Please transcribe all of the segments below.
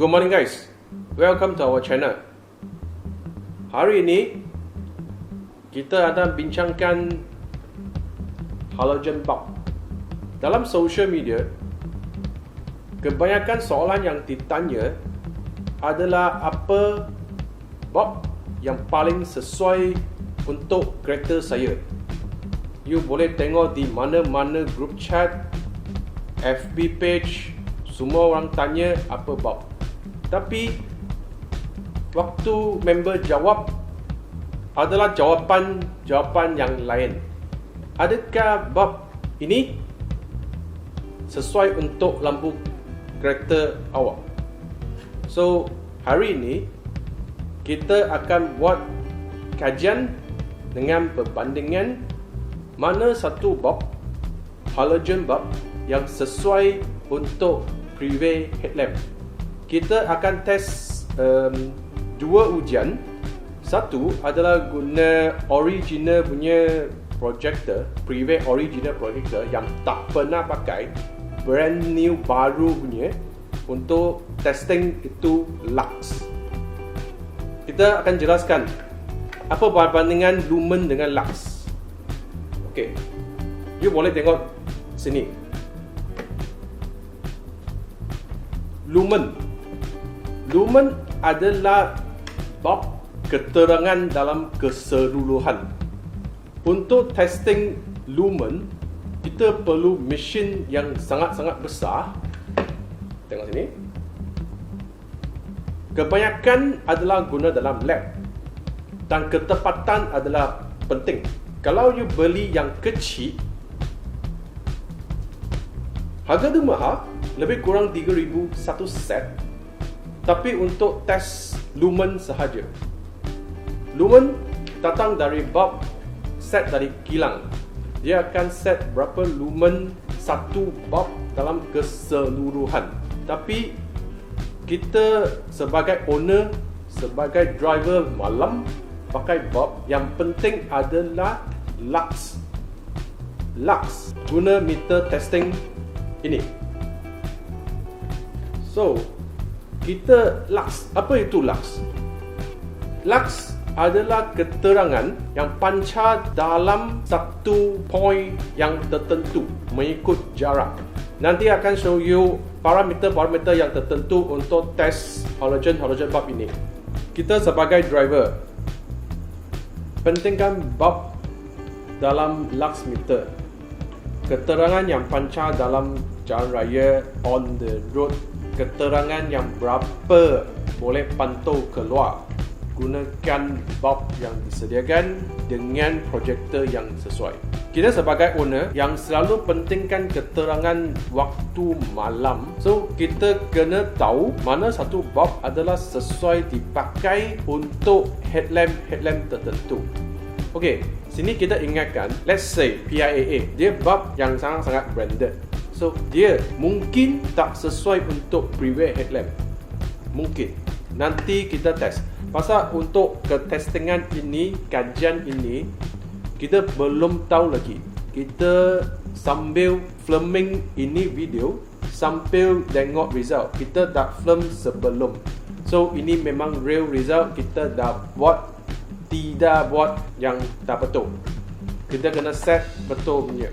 Good morning guys, welcome to our channel. Hari ini kita akan bincangkan halogen bulb. Dalam social media, kebanyakan soalan yang ditanya adalah apa bulb yang paling sesuai untuk kereta saya. You boleh tengok di mana-mana group chat, FB page, semua orang tanya apa bulb. Tapi waktu member jawab adalah jawapan yang lain. Adakah bulb ini sesuai untuk lampu kereta awak? So, hari ini kita akan buat kajian dengan perbandingan mana satu bulb, halogen bulb yang sesuai untuk privé headlamp. Kita akan test dua ujian. Satu adalah guna original punya projector, privé original projector yang tak pernah pakai, brand new baru punya, untuk testing itu lux. Kita akan jelaskan apa perbandingan lumen dengan lux. Okey, you boleh tengok sini. Lumen adalah bulb keterangan dalam keseluruhan. Untuk testing lumen, kita perlu mesin yang sangat-sangat besar. Tengok sini. Kebanyakan adalah guna dalam lab, dan ketepatan adalah penting. Kalau you beli yang kecil, harga dia mahal, lebih kurang 3,000 satu set. Tapi untuk test lumen sahaja. Lumen datang dari bulb set dari kilang. Dia akan set berapa lumen satu bulb dalam keseluruhan. Tapi kita sebagai owner, sebagai driver malam, pakai bulb yang penting adalah lux. Lux guna meter testing ini. So, kita lux. Apa itu lux? Lux adalah keterangan yang pancar dalam satu point yang tertentu mengikut jarak. Nanti akan show you parameter yang tertentu untuk test halogen bulb ini. Kita sebagai driver, pentingkan bulb dalam lux meter. Keterangan yang pancar dalam jalan raya, on the road, keterangan yang berapa boleh pantau keluar. Gunakan bulb yang disediakan dengan projektor yang sesuai. Kita sebagai owner yang selalu pentingkan keterangan waktu malam. So, kita kena tahu mana satu bulb adalah sesuai dipakai untuk headlamp tertentu. Okey, sini kita ingatkan, let's say PIAA, dia bulb yang sangat-sangat branded. So, dia mungkin tak sesuai untuk privé headlamp. Mungkin. Nanti kita test. Pasal untuk ketestingan ini, kajian ini, kita belum tahu lagi. Kita sambil filming ini video, sambil tengok result. Kita dah film sebelum. So, ini memang real result. Kita dah buat, tidak buat yang tak betul. Kita kena set betul punya.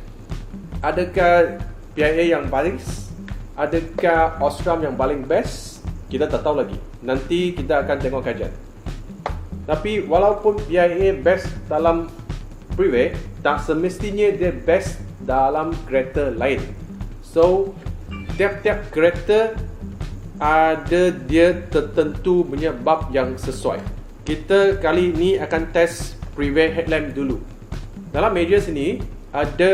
Adakah PIA yang bagus? Adakah Osram yang paling best? Kita tak tahu lagi. Nanti kita akan tengok kajian. Tapi walaupun PIA best dalam privé, tak semestinya dia best dalam kereta lain. So, tiap-tiap kereta ada dia tertentu punya bulb yang sesuai. Kita kali ini akan test privé headlamp dulu. Dalam meja sini ada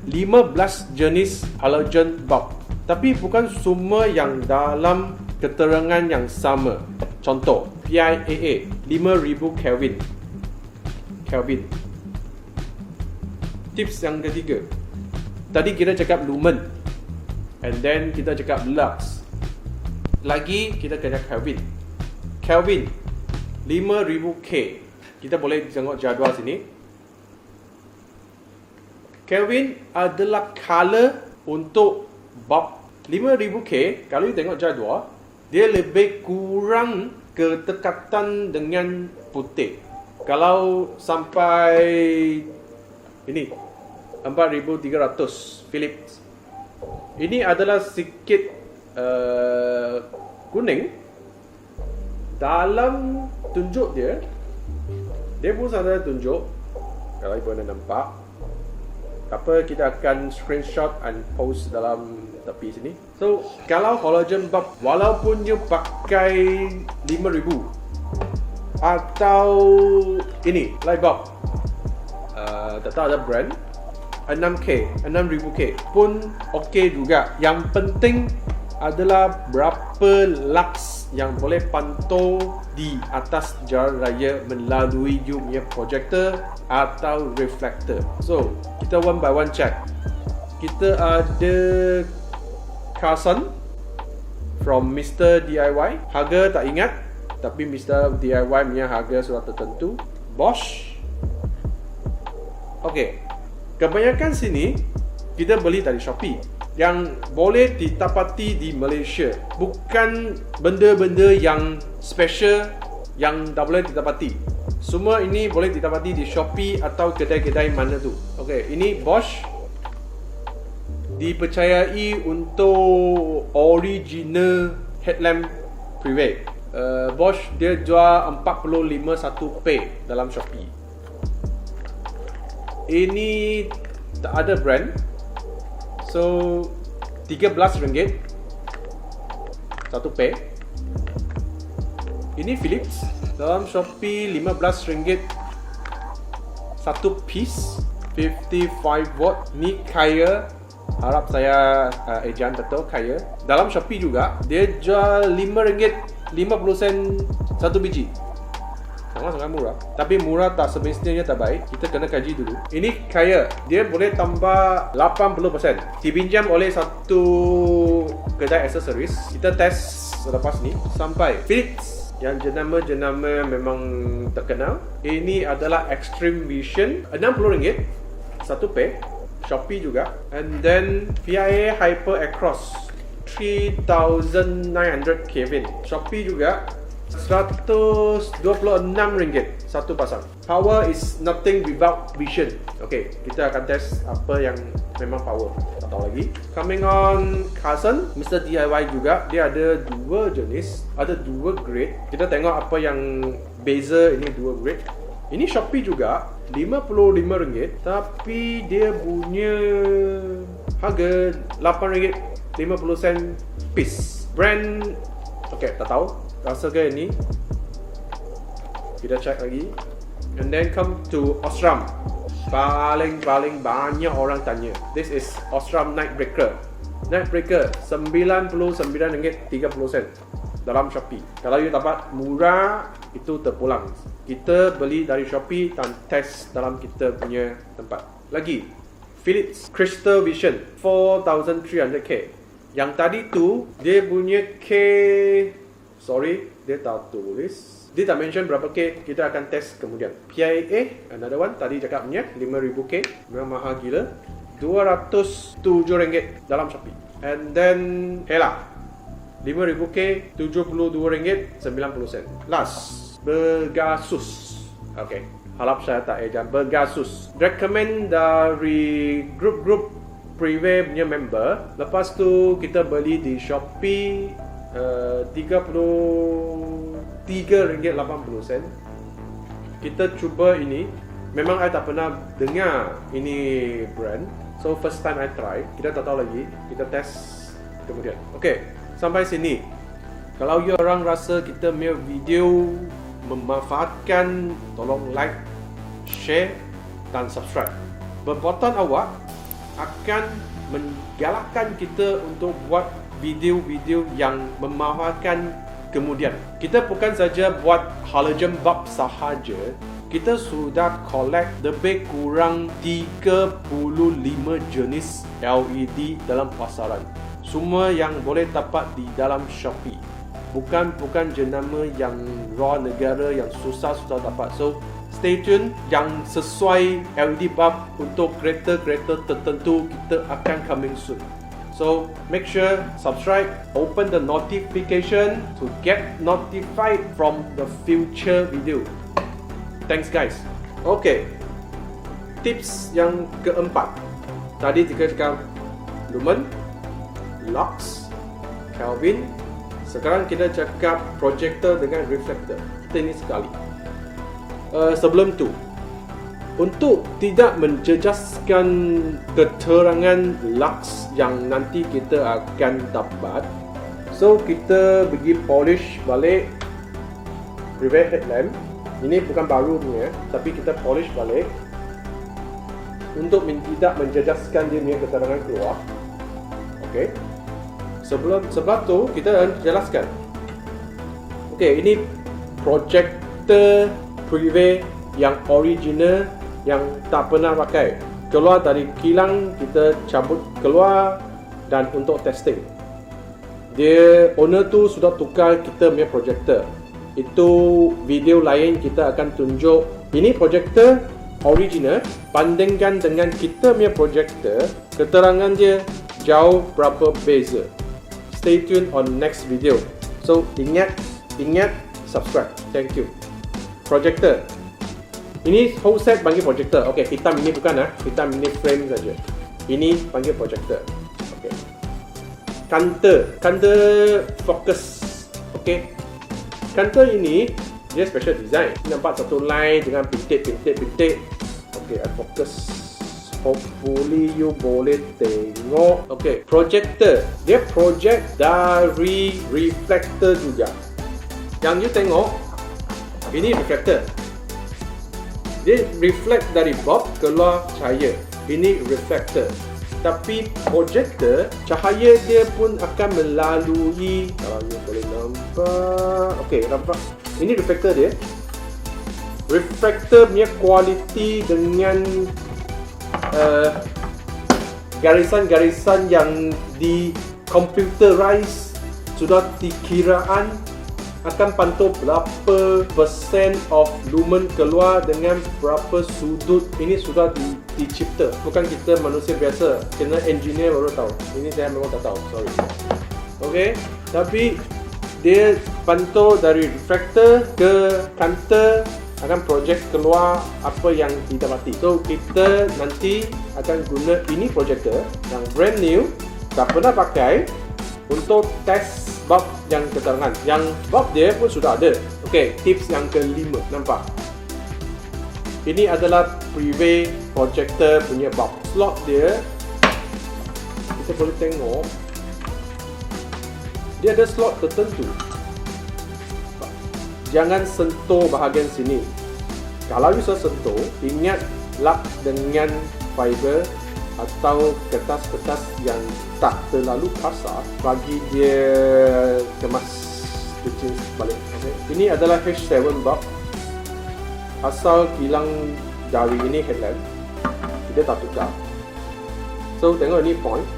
15 jenis halogen bulb. Tapi bukan semua yang dalam keterangan yang sama. Contoh, PIAA 5000 Kelvin. Tips yang ketiga. Tadi kita cakap lumen, and then kita cakap lux. Lagi kita kena Kelvin 5000 K. Kita boleh tengok jadual sini. Kelvin adalah color untuk bulb 5000 K. Kalau you tengok jadual, dia lebih kurang kedekatan dengan putih. Kalau sampai ini 4300 Philips, ini adalah sedikit kuning dalam tunjuk dia. Dia pun ada tunjuk, kalau ibu anda nampak. Apa, kita akan screenshot and post dalam tepi sini. So, kalau halogen bulb, walaupun dia pakai 5000 atau ini light bulb, tak tahu ada brand, 6K, 6000K pun okey juga. Yang penting adalah berapa lux yang boleh pantau di atas jalan raya melalui you punya projector atau reflector. So, kita one by one check. Kita ada Carson from Mr. DIY. Harga tak ingat, tapi Mr. DIY punya harga sudah tertentu. Bosch. Okey. Kebanyakan sini kita beli dari Shopee yang boleh ditapati di Malaysia. Bukan benda-benda yang special yang tak boleh ditapati. Semua ini boleh ditapati di Shopee atau kedai-kedai mana tu. Okey, ini Bosch dipercayai untuk original headlamp privé. Bosch dia jual 45 p dalam Shopee. Ini tak ada brand. So RM13 1 pair. Ini Philips dalam Shopee RM15 1 piece 55 watt. Ni Kaya, harap saya ejan betul, Kaya. Dalam Shopee juga dia jual RM5.50 1 biji. Sangat-sangat murah. Tapi murah tak semestinya tak baik. Kita kena kaji dulu. Ini Kaya, dia boleh tambah 80%. Dipinjam oleh satu kedai aksesoris. Kita test selepas ni. Sampai Philips yang jenama-jenama memang terkenal. Ini adalah Extreme Vision, RM60 satu pair. Shopee juga. And then PIA Hyper Across 3900 Kelvin. Shopee juga RM126 satu pasang. Power is nothing without vision. Okay, kita akan test apa yang memang power. Tak tahu lagi. Coming on Carson, Mr. DIY juga. Dia ada dua jenis, ada dua grade. Kita tengok apa yang beza ini dua grade. Ini Shopee juga RM55, tapi dia punya harga RM8.50 piece. Brand, okay, tak tahu. Rasa ke ini? Kita check lagi. And then come to Osram. Paling banyak orang tanya. This is Osram Night Breaker. Night Breaker RM99.30 dalam Shopee. Kalau you dapat murah, itu terpulang. Kita beli dari Shopee dan test dalam kita punya tempat. Lagi Philips Crystal Vision 4300K. Yang tadi tu dia punya dia tak tulis. Dia tak mention berapa K. Kita akan test kemudian. PIA, another one. Tadi cakap punya 5000K. Memang mahal gila. RM207 dalam Shopee. And then Hela 5000K, RM72.90. Last, Bergasus. Okay, harap saya tak ejan. Bergasus recommend dari grup-grup privé punya member. Lepas tu kita beli di Shopee RM33.80. Kita cuba ini. Memang saya tak pernah dengar ini brand. So first time I try. Kita tak tahu lagi. Kita test kemudian. Okay, sampai sini. Kalau you orang rasa kita punya video memanfaatkan, tolong like, share dan subscribe. Perbuatan awak akan menggalakkan kita untuk buat video-video yang memanfaatkan kemudian. Kita bukan saja buat halogen bulb sahaja, kita sudah collect lebih kurang 35 jenis LED dalam pasaran. Semua yang boleh dapat di dalam Shopee. Bukan jenama yang raw negara yang susah dapat. So stay tune. Yang sesuai LED bulb untuk kereta-kereta tertentu kita akan coming soon. So So make sure subscribe, open the notification to get notified from the future video. Thanks guys. Okay, tips yang keempat. Tadi kita cakap lumen, lux, Kelvin. Sekarang kita cakap projector dengan reflector. Kita ini sekali. Sebelum tu, untuk tidak menjejaskan keterangan lux yang nanti kita akan dapat, so kita pergi polish balik privet headlamp. Ini bukan baru punya, tapi kita polish balik untuk tidak menjejaskan dia punya keterangan keluar. Okay. Sebab tu kita jelaskan. Okay, ini projector privet yang original yang tak pernah pakai. Keluar dari kilang, kita cabut keluar dan untuk testing. Dia owner tu sudah tukar kita punya projector. Itu video lain kita akan tunjuk. Ini projector original, bandingkan dengan kita punya projector, keterangan dia jauh berapa beza. Stay tuned on next video. So ingat subscribe. Thank you. Projector. Ini whole set panggil projector. Okay, hitam ini bukan hitam ini frame saja. Ini panggil projector. Okay. Counter focus. Okay. Counter ini dia special design. Nampak satu line dengan bintik. Okay, I focus. Hopefully you boleh tengok. Okay, projector. Dia project dari reflector juga. Yang you tengok, ini reflector. Dia reflect dari bulb keluar cahaya. Ini reflector. Tapi projector, cahaya dia pun akan melalui, kalau you boleh nampak. Okay, nampak. Ini reflector dia. Reflector punya kualiti dengan garisan-garisan yang di computerize, sudah dikiraan akan pantau berapa persen of lumen keluar dengan berapa sudut. Ini sudah dicipta. Bukan kita manusia biasa, kena engineer baru tahu. Ini saya memang tak tahu, sorry. Okay, tapi dia pantau dari reflector ke counter, akan project keluar apa yang didapati. So kita nanti akan guna ini projector yang brand new, tak pernah pakai, untuk test bulb yang keterangan. Yang bulb dia pun sudah ada. Okay, tips yang kelima. Nampak? Ini adalah privet projector punya bulb. Slot dia, kita boleh tengok, dia ada slot tertentu. Jangan sentuh bahagian sini. Kalau you sentuh, ingat lap dengan fiber atau kertas-kertas yang tak terlalu kasar, bagi dia kemas kecil balik. Okay. Ini adalah H7 bulb. Asal kilang dari ini headlamp, kita tak tukar. So tengok ini point.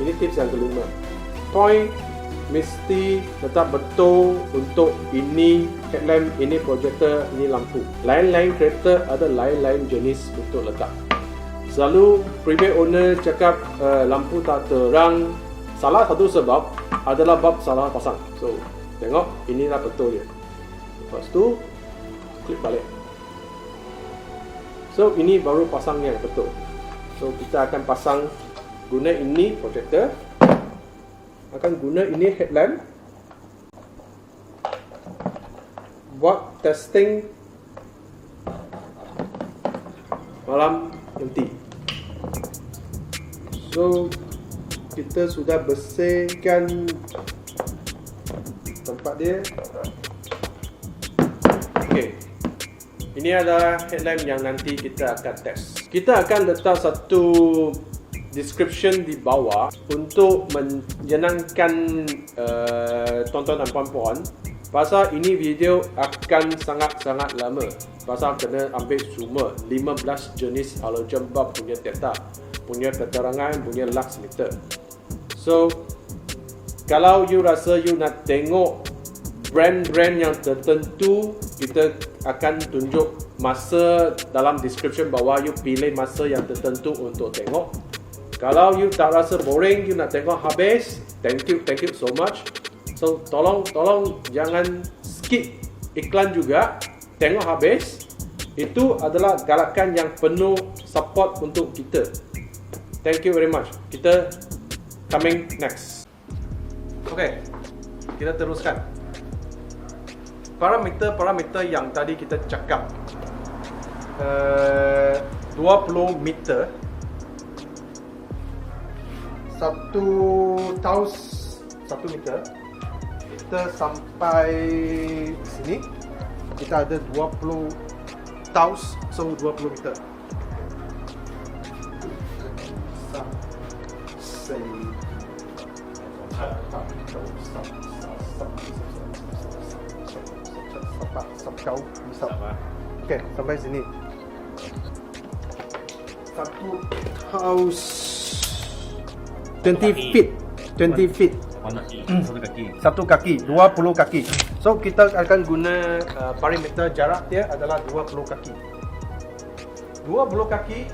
Ini tips yang kelima. Point mesti tetap betul untuk ini headlamp, ini projector, ini lampu. Lain-lain kereta ada lain-lain jenis untuk letak. Selalu privet owner cakap lampu tak terang. Salah satu sebab adalah bulb salah pasang. So tengok, inilah betul dia. Lepas tu klik balik. So ini baru pasang yang betul. So kita akan pasang, guna ini projector, akan guna ini headlamp buat testing malam nanti. So kita sudah bersihkan tempat dia. Okay, ini adalah headlamp yang nanti kita akan test. Kita akan letak satu description di bawah untuk menyenangkan tonton dan puan-puan. Pasal ini video akan sangat-sangat lama. Pasal kena ambil semua 15 jenis halogen bulb punya data, punya keterangan, punya lux meter. So kalau you rasa you nak tengok brand-brand yang tertentu, kita akan tunjuk masa dalam description bawah. You pilih masa yang tertentu untuk tengok. Kalau you tak rasa boring, you nak tengok habis, thank you so much. So tolong jangan skip iklan juga, tengok habis. Itu adalah galakan yang penuh support untuk kita. Thank you very much. Kita coming next. Okay, kita teruskan. Parameter yang tadi kita cakap, 20 meter, 1 meter, kita sampai sini, kita ada 20 taus, so 20 meter. Okay, sampai sini. 1 taus 20 feet. 20 feet. Satu kaki, 20 kaki. So kita akan guna parameter jarak dia adalah 20 kaki. 20 kaki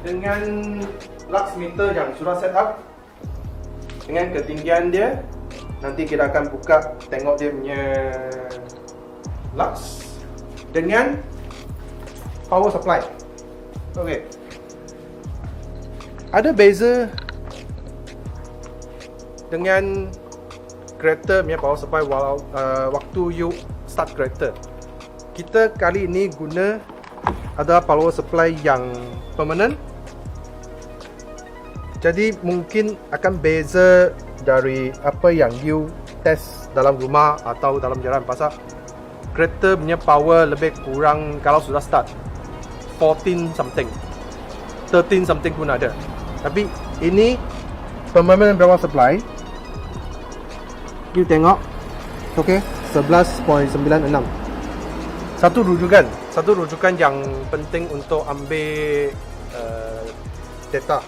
dengan lux meter yang sudah set up, dengan ketinggian dia. Nanti kita akan buka tengok dia punya lux dengan power supply. Okay. Ada beza dengan kereta punya power supply waktu you start kereta. Kita kali ini guna adalah power supply yang permanent. Jadi mungkin akan beza dari apa yang you test dalam rumah atau dalam jalan. Pasal kereta punya power lebih kurang kalau sudah start 14 something, 13 something pun ada. Tapi ini permanent power supply. You tengok, okay, 11.96. Satu rujukan yang penting untuk ambil data.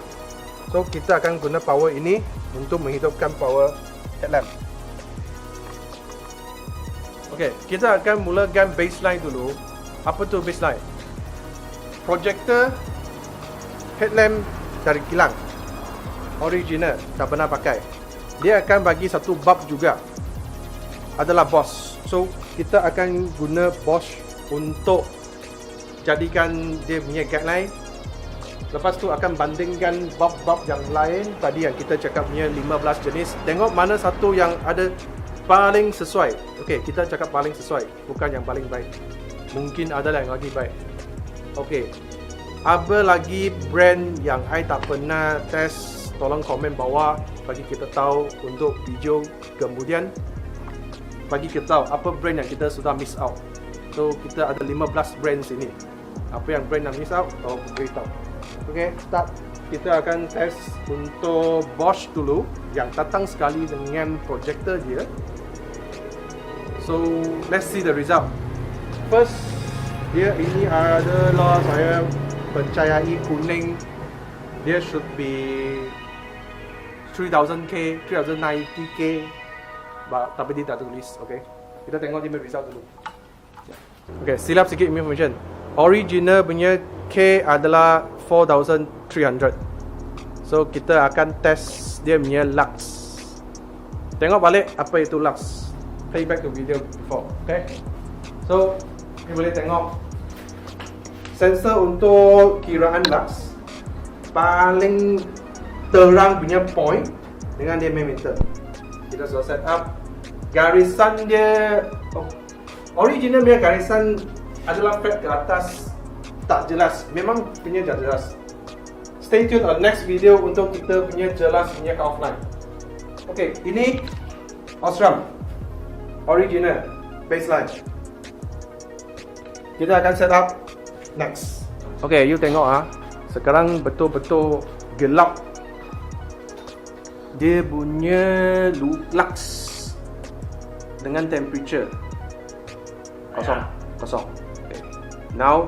So kita akan guna power ini untuk menghidupkan power headlamp. Okay, kita akan mulakan baseline dulu. Apa tu baseline? Projector headlamp dari kilang, original, tak pernah pakai. Dia akan bagi satu bulb juga, adalah Bosch. So kita akan guna Bosch untuk jadikan dia punya guideline. Lepas tu akan bandingkan bulb-bulb yang lain tadi yang kita cakap punya 15 jenis. Tengok mana satu yang ada paling sesuai. Okey, kita cakap paling sesuai, bukan yang paling baik. Mungkin ada yang lagi baik. Okey. Apa lagi brand yang I tak pernah test, tolong komen bawah bagi kita tahu untuk video kemudian. Bagi kita tahu apa brand yang kita sudah miss out. So kita ada 15 brand sini. Apa yang brand yang miss out, tolong beritahu. Okay, start. Kita akan test untuk Bosch dulu yang datang sekali dengan projector dia. So let's see the result. First, dia ini adalah saya percayai kuning. Dia should be 3000K, 3090K, tapi dia tak tulis. Okay, kita tengok dia punya result dulu. Okay, silap sikit information. Original punya K adalah 4300. So kita akan test dia punya lux. Tengok balik apa itu lux. Play back to video before. Okay. So kita boleh tengok sensor untuk kiraan lux paling terang punya point dengan dia meter. Kita sudah set up. Garisan dia original punya garisan adalah flat ke atas, tak jelas. Memang punya tak jelas. Stay tune on next video untuk kita punya jelas punya cut off line. Okay, ini Osram original baseline. Kita akan set up next. Okay, you tengok sekarang betul-betul gelap. Dia punya lux dengan temperature kosong. Okay. Now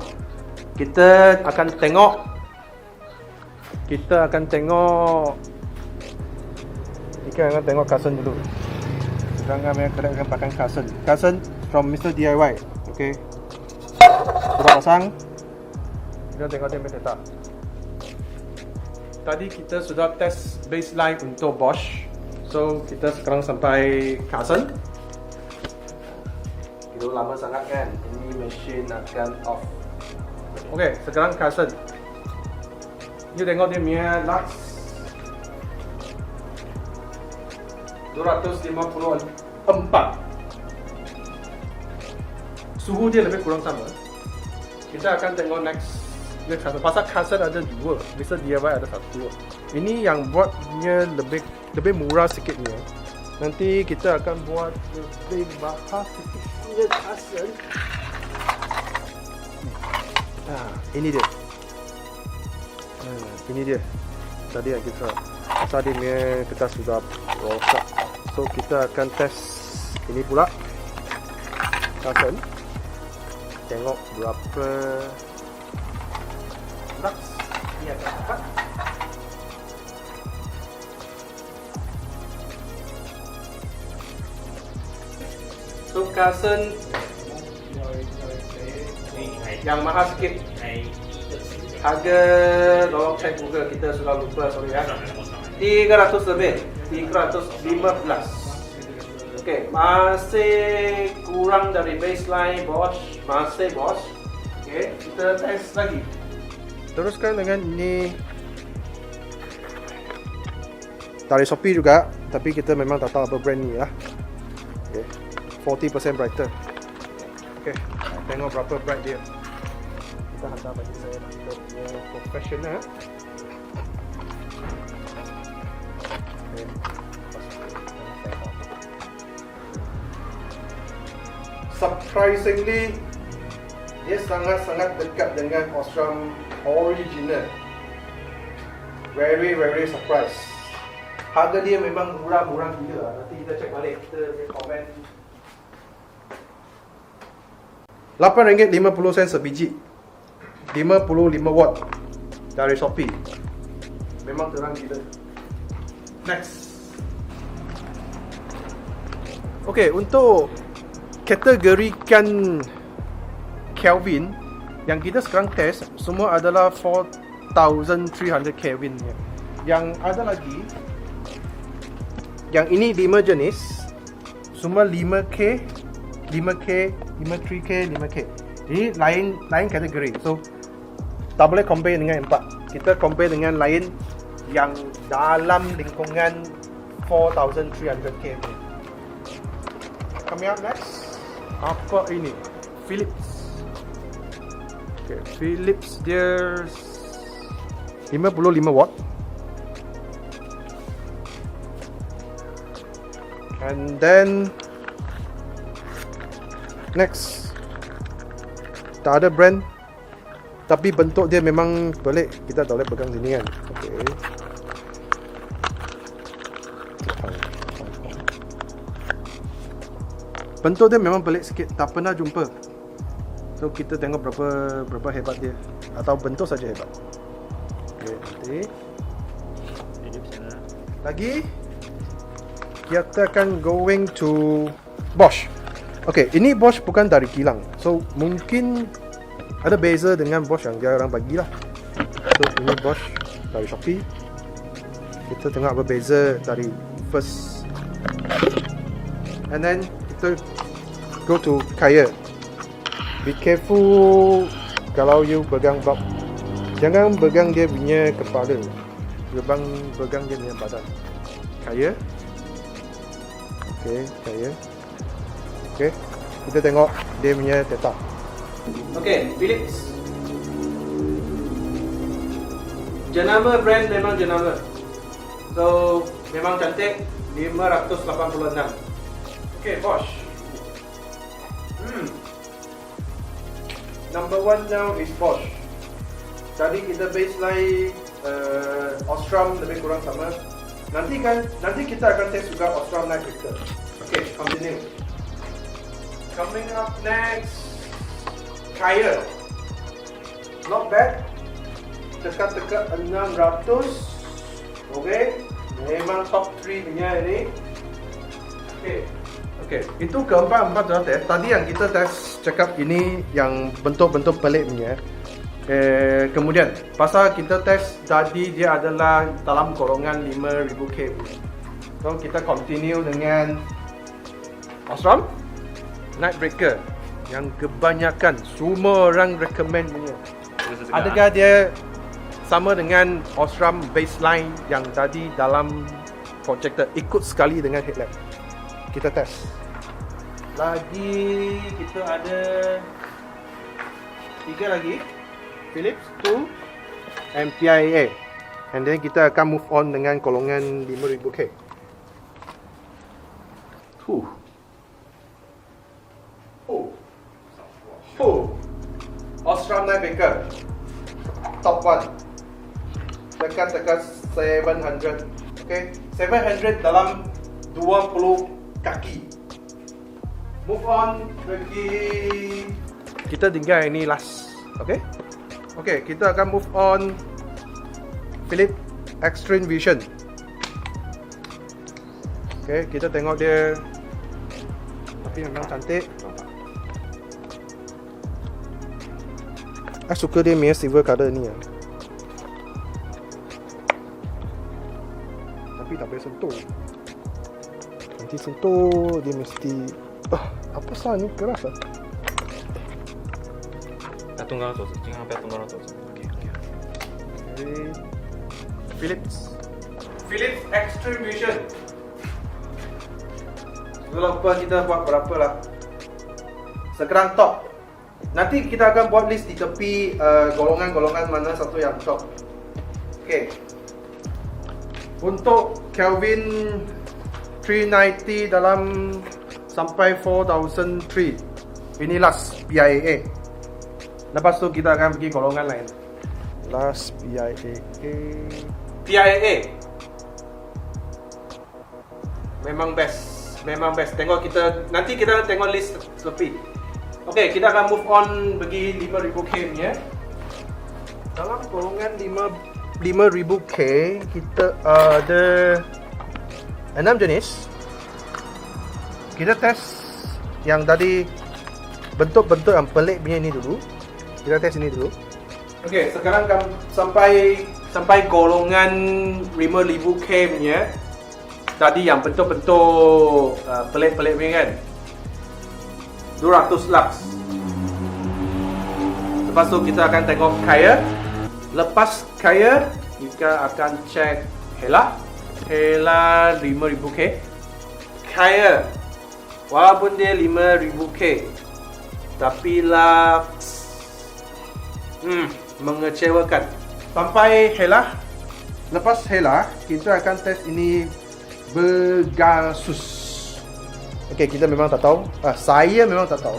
kita akan tengok. Kita akan tengok Carson dulu. Sekarang kami akan pakai Carson from Mr. DIY. Okay. Kita pasang. Kita tengok dia data. tadi kita sudah test baseline untuk Bosch. So kita sekarang sampai Carson. Itu lama sangat kan? Ini mesin akan off. Okay, sekarang Carson. You tengok dia punya lux 254. Suhu dia lebih kurang sama. Kita akan tengok next. Pasal Carson ada 2, bisa DIY ada 1. Ini yang buatnya lebih murah sikitnya. Nanti kita akan buat lebih mahal sikit punya Carson. Ini dia. Ini dia. Tadi yang kita sudah rosak. So kita akan test ini pula Carson. Tengok berapa lux ni akan dapat. So Carson yang mahal sikit. Harga tolong cek Google, kita sudah lupa, sorry ya. 300 lebih, 315. Okey, masih kurang dari baseline Bosch, masih Bosch. Okey, kita test lagi. Teruskan dengan ini dari Shopee juga, tapi kita memang tak tahu apa brand ni lah. Okay. 40% brighter. Okay, tengok berapa bright dia. Kita hantar bagi saya lah, kita punya professional. Okay. Surprisingly, dia sangat-sangat dekat dengan Osram original. Very surprised. Harga dia memang murah gila. Nanti kita cek balik, kita komen. RM8.50 sebiji. 55 watt dari Shopee. Memang terang gila. Next. Okay, untuk kategorikan Kelvin yang kita sekarang test semua adalah 4300 Kelvin. Yang ada lagi, yang ini 5 jenis, semua 5K, 3K, 5K. Ini lain kategori. So tak boleh compare dengan 4. Kita compare dengan lain yang dalam lingkungan 4300 Kelvin. Coming up next, apa ini? Philips. Okay, Philips dia 55 watt. And then next, tak ada brand, tapi bentuk dia memang pelik. Kita tak boleh pegang sini kan. Okay. Bentuk dia memang pelik sikit, tak pernah jumpa. So kita tengok berapa hebat dia, atau bentuk saja hebat. Okay, nanti lagi kita akan going to Bosch. Okay, ini Bosch bukan dari kilang, so mungkin ada beza dengan Bosch yang dia orang bagilah. So ini Bosch dari Shopee. Kita tengok apa beza dari first. And then kita go to Kaya. Be careful kalau you pegang bulb. Jangan pegang dia punya kepala, pegang dia punya badan. Kaya. Okay, Kaya. Okay, kita tengok dia punya data. Okay, Philips. Jenama brand memang jenama. So, memang cantik. 586. Okay, Bosch. Number 1 now is Bosch. Tadi kita baseline Osram lebih kurang sama. Nanti kita akan test juga Osram Night Drifter. Okay, continue. Coming up next, Kaya. Not bad. Dekat-dekat 600. Okay, memang top 3 punya ini. Okay, itu keempat sudah test. Tadi yang kita test cakap ini yang bentuk-bentuk pelik punya. Kemudian pasal kita test tadi dia adalah dalam golongan 5000K. So kita continue dengan Osram Nightbreaker yang kebanyakan semua orang recommend punya. Adakah dia sama dengan Osram baseline yang tadi dalam projector, ikut sekali dengan headlamp? Kita test. Lagi kita ada 3 lagi, Philips 2 and PIA. And then kita akan move on dengan golongan 5000K. Osram Nightbreaker top 1 tekan 700. Okay, 700 dalam 20 kaki. Move on pergi, kita tinggal ini last. Okay, kita akan move on Philips Extreme Vision. Okay, kita tengok dia, tapi memang cantik. Aku suka dia punya silver color ni lah. Tapi tak boleh sentuh. Nanti sentuh dia mesti apa sah ni keras lah. 要动高走，尽量不要动高走。OK。 Philips Extreme Vision. Lupa kita buat berapa lah. Sekarang top. Nanti kita akan buat list di tepi golongan-golongan mana satu yang top. Okay. Untuk Kelvin 390 dalam sampai 4003. Ini last PIA. Lepas tu kita akan pergi golongan lain. Last PIA. Memang best. Tengok kita, nanti kita tengok list tepi. Okay, kita akan move on pergi 5000K ni ya. Dalam golongan 5000K kita ada 6 jenis. Kita test yang tadi bentuk-bentuk yang pelik punya ni dulu. Kita test ini dulu. Okay, sekarang kan sampai golongan 5000K punya. Tadi yang bentuk-bentuk pelik-pelik punya kan. 200 lux. Lepas tu kita akan tengok Kaya. Lepas Kaya, kita akan check Hela 5000K. Kaya, walaupun dia 5000K, tapi lux mengecewakan. Sampai Hela. Lepas Hela, kita akan test ini Pegasus. Okay, kita memang tak tahu. Saya memang tak tahu.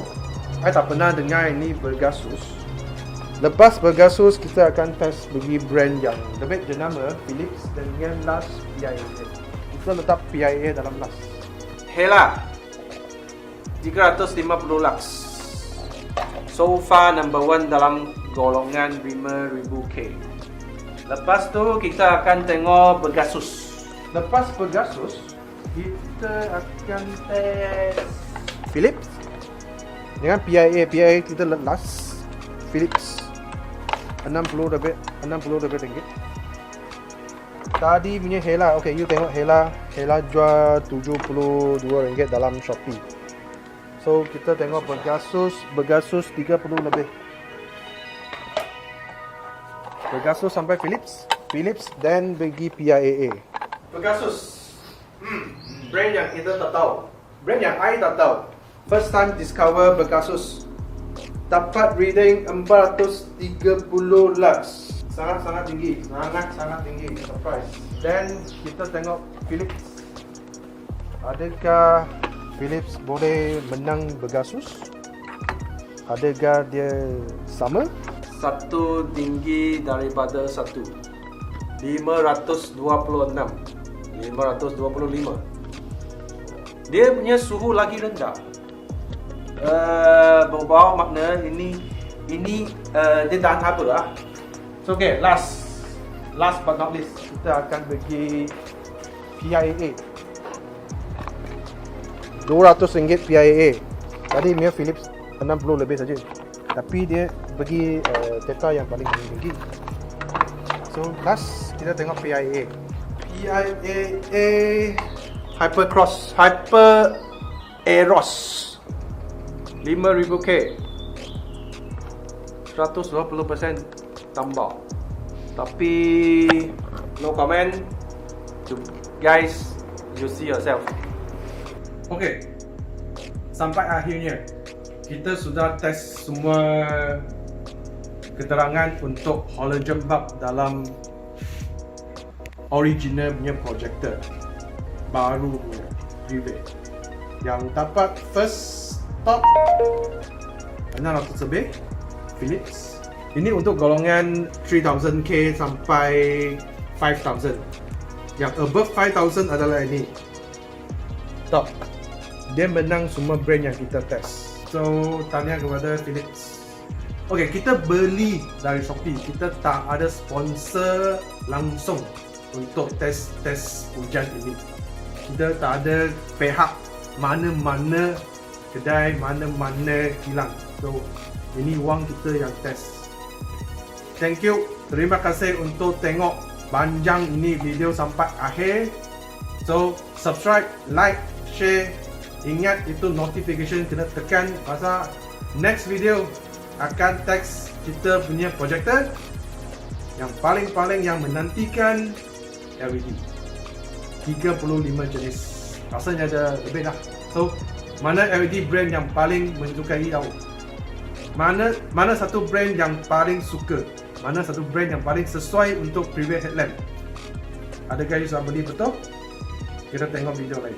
Saya tak pernah dengar ini Pegasus. Lepas Pegasus, kita akan test bagi brand yang lebih jenama Philips dengan last PIA. Kita letak PIA dalam last. Hela 350 lux. So far number 1 dalam golongan 5000K. Lepas tu kita akan tengok Pegasus. Lepas Pegasus, kita akan test Philips dengan PIA kita last. Philips 60 lebih ringgit. Tadi punya Hela, okay, you tengok Hela jual 72 ringgit dalam Shopee. So kita tengok Pegasus 30 lebih. Pegasus sampai Philips dan bagi PIA. Pegasus brand yang kita tak tahu, brand yang I tak tahu. First time discover Pegasus. Dapat reading 430 lux. Sangat tinggi. Sangat tinggi. Surprise. Dan kita tengok Philips. Adakah Philips boleh menang Pegasus? Adakah dia sama? Satu tinggi daripada satu. 525. Dia punya suhu lagi rendah. Berbau makna ini dia tahan apa lah. So okay, last but not least, kita akan pergi PIA. 200 ringgit PIA. Tadi punya Philips 60 lebih saja. tapi dia bagi data yang paling tinggi. So last kita tengok PIA Hyper Aeros 5000K 120% tambah, tapi no comment. Guys, you see yourself. Okay, sampai akhirnya kita sudah test semua keterangan untuk halogen bulb dalam original punya projector baru punya Rivet. Yang dapat first top 600 lebih Philips. Ini untuk golongan 3000K sampai 5000. Yang above 5000 adalah ini top. Dia menang semua brand yang kita test. So tanya kepada Philips. Okay, kita beli dari Shopee. Kita tak ada sponsor langsung untuk tes hujan ini. Kita tak ada pihak mana-mana kedai, mana-mana kilang. So ini wang kita yang test. Thank you. Terima kasih untuk tengok panjang ini video sampai akhir. So subscribe, like, share. Ingat itu notification kena tekan pasal next video akan teks kita punya projector yang paling yang menantikan LED 35 jenis. Rasanya ada lebih dah. So mana LED brand yang paling menyukai tahu? Mana satu brand yang paling suka? Mana satu brand yang paling sesuai untuk private headlamp? Adakah you sudah beli betul? Kita tengok video lain.